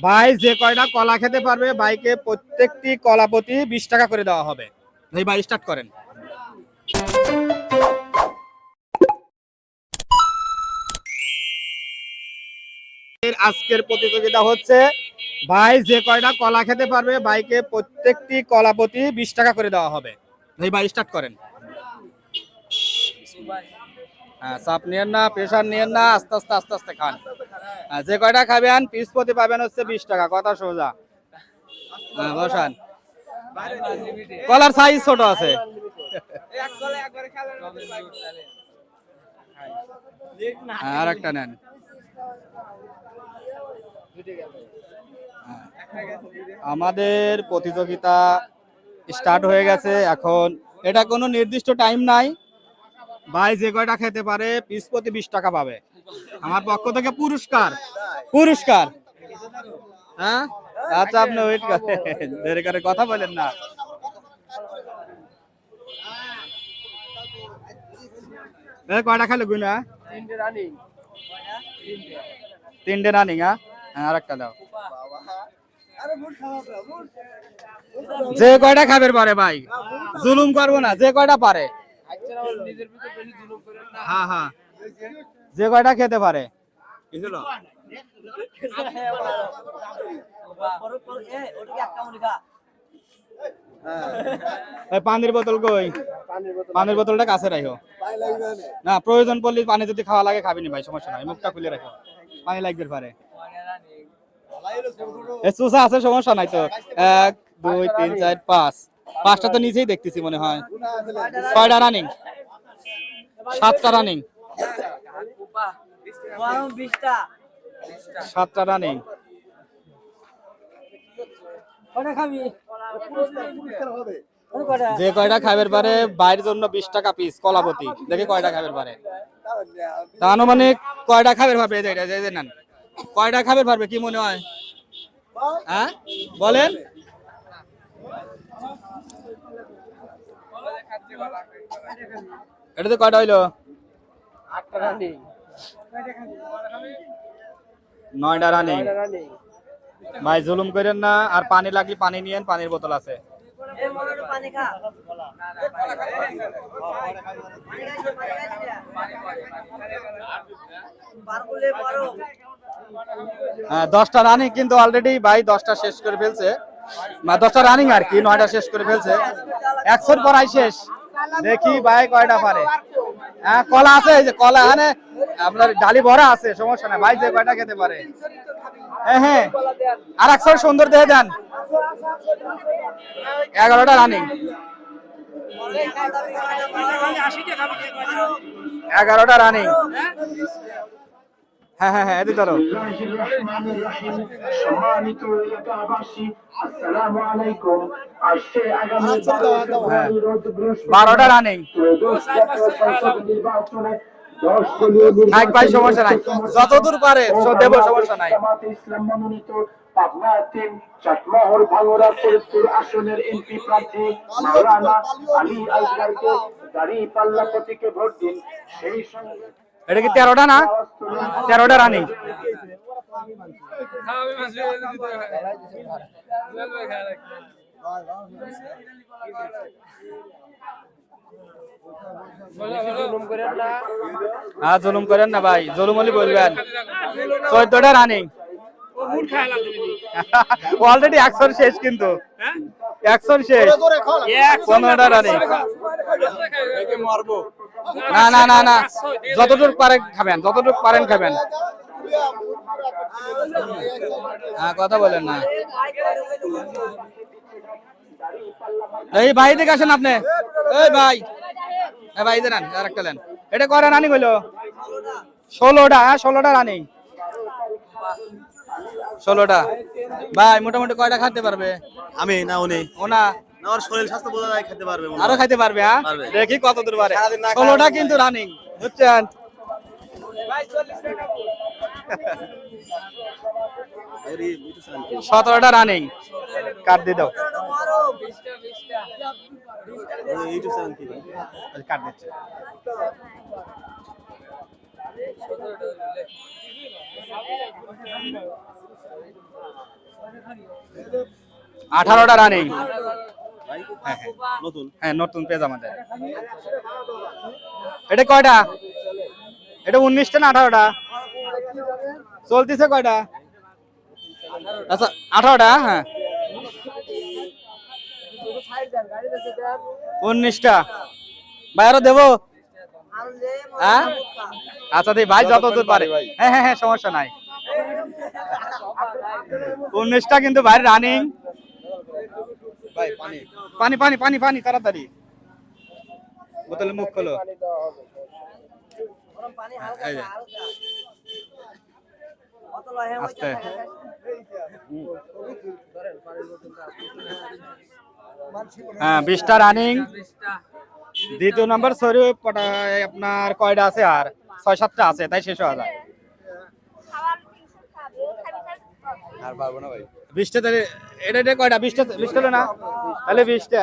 ভাই যে কয়টা কলা খেতে পারবে ভাইকে প্রত্যেকটি কলা প্রতি 20 টাকা করে দেওয়া হবে। ভাই ভাই স্টার্ট করেন। আজকের প্রতিযোগিতা হচ্ছে ভাই যে কয়টা কলা খেতে পারবে ভাইকে প্রত্যেকটি কলা প্রতি 20 টাকা করে দেওয়া হবে। ভাই ভাই স্টার্ট করেন। হ্যাঁ, চাপ নিয়েন না, প্রেশার নিয়েন না, আস্তে আস্তে আস্তে আস্তে খান। যে কয়টা খাবেন পিস প্রতি পাবেন হচ্ছে 20 টাকা, কথা সোজা। হ্যাঁ বসান। কলার সাইজ ছোট আছে। আর একটা নেন। আমাদের প্রতিযোগিতা স্টার্ট হয়ে গেছে। এখন এটা কোনো নির্দিষ্ট টাইম নাই, ভাই যে কয়টা খেতে পারে পিস প্রতি 20 টাকা পাবে আমার পক্ষ থেকে পুরস্কার। পুরস্কার হ্যাঁ আচ্ছা, আপনি ওয়েট করেন, দেরি করে কথা বলেন না। কয়টা খেলে গুনা? তিনটে রানিং। হ্যাঁ আর একটা দাও। যে কয়টা খাবার পারে ভাই, জুলুম করবো না, যে কয়টা পারে। হ্যাঁ হ্যাঁ, যে কয়টা খেতে পারে। পানির বোতল কই? পানির বোতলটা কাছে রাখো। না প্রয়োজন পড়লে পানি যদি খাওয়া লাগে খাবিনি ভাই, সমস্যা নাই, মুখটা খুলে রাখো, পানি লাগবে পারে। চুষা আছে, সমস্যা নাই তো। 1 2 3 4 5, পাঁচটা তো নিচেই দেখতেছি মনে হয়। 6টা রানিং, 7টা রানিং, 7টা রানিং। যে কয়টা খাবার পারে বাইরের জন্য 20 টাকা পিস কলাপতি। দেখি কয়টা খাবার পারে। তা আনুমানিক কয়টা খাবার পারবে? নেন, কয়টা খাবার পারবে কি মনে হয়? হ্যাঁ বলেন। এটা তো কয়টা হইলো? 9টা রানিং। ভাই জুলুম করেন না, আর পানি লাগলে পানি নিয়েন, পানির বোতল আছে। হ্যাঁ 10টা রানিং কিন্তু অলরেডি ভাই 10টা শেষ করে ফেলছে, 10টা রানিং আর কি, 9টা শেষ করে ফেলছে। 100 পড়াই শেষ। দেখি ভাই কয়টা পারে। হ্যাঁ কলা আছে, এই যে কলা এখানে আপনার ডালি ভরা আছে, সমস্যা নাই, ভাই যে কয়টা খেতে পারে। হ্যাঁ হ্যাঁ, আর 100 সুন্দর দিয়ে দেন। 11টা রানিং, 11টা রানিং। হ্যাঁ হ্যাঁ হ্যাঁ, এদিকে ধরো। সম্মানিত এলাকাবাসী, আসসালামু আলাইকুম। আসছে আগামী 12টা রানিং। নির্বাচনে ভাই সমস্যা নাই, যতদূর পারে দেব, সমস্যা নাই। ইসলাম মনোনীত পাবনা 3 চাটমোহর ভাঙ্গুড়া ফরিদপুর আসনের এমপি প্রার্থী মাওলানা আলী আসগারকে দাঁড়িপাল্লা প্রতীকে ভোট দিন। সেই সঙ্গে এটা কি 13টা না? 13টা রানিং। হ্যাঁ জুলুম করেন না ভাই, জুলুম হলে বলবেন। 14টা রানিং। অলরেডি 100 শেষ, কিন্তু 100 শেষ। 15টা রানিং। না না না না, যতটুকু পারেন খাবেন, যতটুকু পারেন খাবেন। হ্যাঁ কথা বলেন না। এই ভাই দিকে আসেন আপনি। এই ভাই, হ্যাঁ ভাই দেন, আর একটা নেন। এটা কয়টা রানিং হইলো? 16টা। হ্যাঁ 16টা রানিং, 16টা। ভাই মোটামুটি কয়টা খেতে পারবে? আমি না উনি, ওনা আমার শরীর স্বাস্থ্য বোঝা যায়, খেতে পারবে, আরো খাইতে পারবে। হ্যাঁ পারবে। দেখি কত দূর পারে। 16টা কিন্তু রানিং, বুঝছেন? 17টা রানিং। কাট দিয়ে দাও। ইউটিউব চ্যানেল কি ভাই? কাট দিচ্ছে। 18টা রানিং। ভাই হ্যাঁ হ্যাঁ নতুন হ্যাঁ, নতুন পেজ আমাদের। এটা কয়টা? এটা 19টা না 18টা? চলতেছে কয়টা? আচ্ছা 18টা। হ্যাঁ 19টা। ভাই আরো দেবো? হ্যাঁ আচ্ছা দিই ভাই যতদূর পারে। হ্যাঁ হ্যাঁ হ্যাঁ, সমস্যা নাই। 19টা কিন্তু ভাই রানিং। ভাই পানি পানি পানি পানি পানি তাড়াতাড়ি বোতলে মুখ খোলো। এই যে। আস্তে। হ্যাঁ 20টা রানিং। দ্বিতীয় নাম্বার সরি আপনার কয়টা আছে? আর 6-7টা আছে, তাই শেষ হয়ে যায়। আর পারবো না ভাই 20টা তাহলে এটা কয়টা? 20টা না তাহলে 20টা।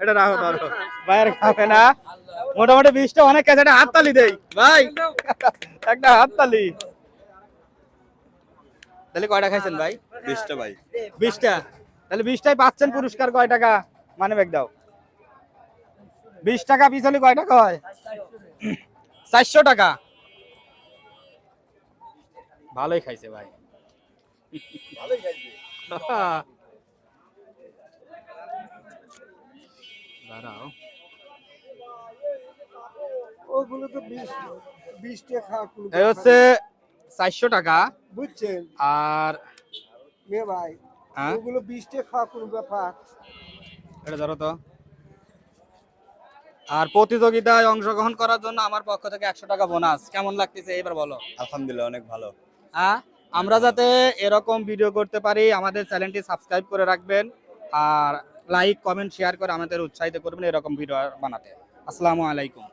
এটা রাখো ধরো ভাইয়ের খাবে না। মোটামুটি 20টা অনেক কাছে। একটা হাততালি দেই ভাই, একটা হাততালি। তাহলে কয়টা খাইছেন ভাই? 20টা ভাই 20টা। তাহলে 20টাই পাচ্ছেন পুরস্কার। কয় টাকা? মানে ব্যাগ দাও। 20 টাকা পিস হলে কয় টাকা হয়? 400 টাকা। ভালোই খাইছে ভাই। দাঁড়াও। ওগুলো তো 20 টাকা কোনো এই হচ্ছে 400 টাকা। বুঝছেন আর মে ভাই, হ্যাঁ ওগুলো 20 টাকা কোনো ব্যাপার। এটা ধরো তো। আর প্রতিযোগিতায় অংশগ্রহণ করার জন্য আমার পক্ষ থেকে 100 টাকা বোনাস। কেমন লাগতেছে এবার বলো? আলহামদুলিল্লাহ অনেক ভালো হ্যাঁ, আমরা যাতে এরকম ভিডিও করতে পারি আমাদের চ্যানেলটি সাবস্ক্রাইব করে রাখবেন, আর লাইক কমেন্ট শেয়ার করে আমাদের উৎসাহিত করবেন এরকম ভিডিও বানাতে। আসসালামু আলাইকুম।